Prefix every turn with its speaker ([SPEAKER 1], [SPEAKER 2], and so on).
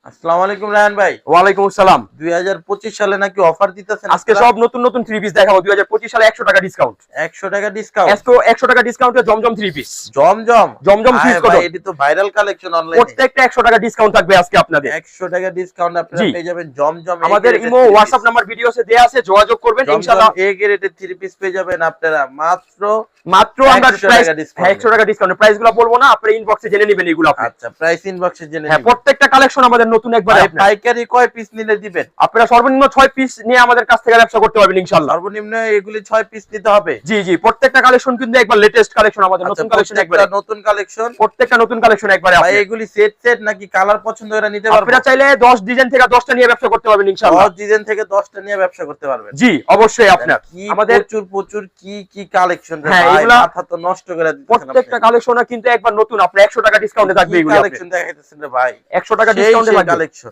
[SPEAKER 1] আসসালামু আলাইকুম রায়হান ভাই।
[SPEAKER 2] ওয়ালাইকুম আসসালাম।
[SPEAKER 1] 2025 সালে নাকি অফার দিতেছেন?
[SPEAKER 2] আজকে সব নতুন নতুন থ্রি পিস দেখাবো। 2025 সালে 100 টাকা ডিসকাউন্ট।
[SPEAKER 1] 100 টাকা ডিসকাউন্ট।
[SPEAKER 2] 100 টাকা ডিসকাউন্টে জমজম থ্রি পিস।
[SPEAKER 1] জমজম
[SPEAKER 2] জমজম
[SPEAKER 1] আয়
[SPEAKER 2] সুইচ
[SPEAKER 1] ভাই,
[SPEAKER 2] কটন।
[SPEAKER 1] এটি তো ভাইরাল কালেকশন অনলাইনে।
[SPEAKER 2] প্রত্যেকটা 100 টাকা ডিসকাউন্ট থাকবে আজকে আপনাদের।
[SPEAKER 1] 100 টাকা ডিসকাউন্ট আপনারা
[SPEAKER 2] জি।
[SPEAKER 1] পেয়ে যাবেন জমজম।
[SPEAKER 2] আমাদের ইমো হোয়াটসঅ্যাপ নাম্বার ভিডিওতে দেয়া আছে, যোগাযোগ করবেন ইনশাআল্লাহ।
[SPEAKER 1] এ গ্রেডের থ্রি পিস পেয়ে যাবেন আপনারা মাত্র
[SPEAKER 2] আমরা
[SPEAKER 1] 100
[SPEAKER 2] প্রাইস
[SPEAKER 1] টাকা ডিসকাউন্ট।
[SPEAKER 2] 100 টাকা ডিসকাউন্ট। প্রাইসগুলো বলবো না, আপনি ইনবক্সে জেনে নেবেন এগুলো আপনি।
[SPEAKER 1] আচ্ছা, প্রাইস ইনবক্সে জেনে
[SPEAKER 2] হ্যাঁ,
[SPEAKER 1] নিবেন।
[SPEAKER 2] প্রত্যেকটা কালেকশন আমাদের নতুন একবার।
[SPEAKER 1] ভাই পাইকারি কয় পিস নিলে দিবেন?
[SPEAKER 2] আপনারা সর্বনিম্ন 6 পিস নিয়ে আমাদের কাছ থেকে ব্যবসা করতে পারবেন ইনশাআল্লাহ।
[SPEAKER 1] সর্বনিম্ন এগুলি 6 পিস নিতে হবে।
[SPEAKER 2] জি জি, প্রত্যেকটা কালেকশন কিন্তু একবার লেটেস্ট কালেকশন আমাদের, নতুন কালেকশন একবার।
[SPEAKER 1] নতুন কালেকশন,
[SPEAKER 2] প্রত্যেকটা নতুন কালেকশন একবারে।
[SPEAKER 1] ভাই এগুলি সেট সেট নাকি কালার পছন্দ করে নিতে পারবেন?
[SPEAKER 2] আপনারা চাইলে 10 ডিজাইন থেকে 10টা নিয়ে ব্যবসা করতে পারবেন ইনশাআল্লাহ।
[SPEAKER 1] 10 ডিজাইন থেকে 10টা নিয়ে ব্যবসা করতে পারবেন।
[SPEAKER 2] জি অবশ্যই। আপনার
[SPEAKER 1] আমাদের প্রচুর কি কালেকশন রে
[SPEAKER 2] হ্যাঁ,
[SPEAKER 1] ভাই,
[SPEAKER 2] এগুলা
[SPEAKER 1] মাথা তো নষ্ট করে দিতেছেন।
[SPEAKER 2] প্রত্যেকটা কালেকশন কিন্তু একবার নতুন। আপনি 100 টাকা ডিসকাউন্টে থাকবে এগুলো।
[SPEAKER 1] কালেকশন দেখাইতেছেন রে ভাই,
[SPEAKER 2] 100 টাকা ডিসকাউন্টে থাকবে
[SPEAKER 1] কালেকশন।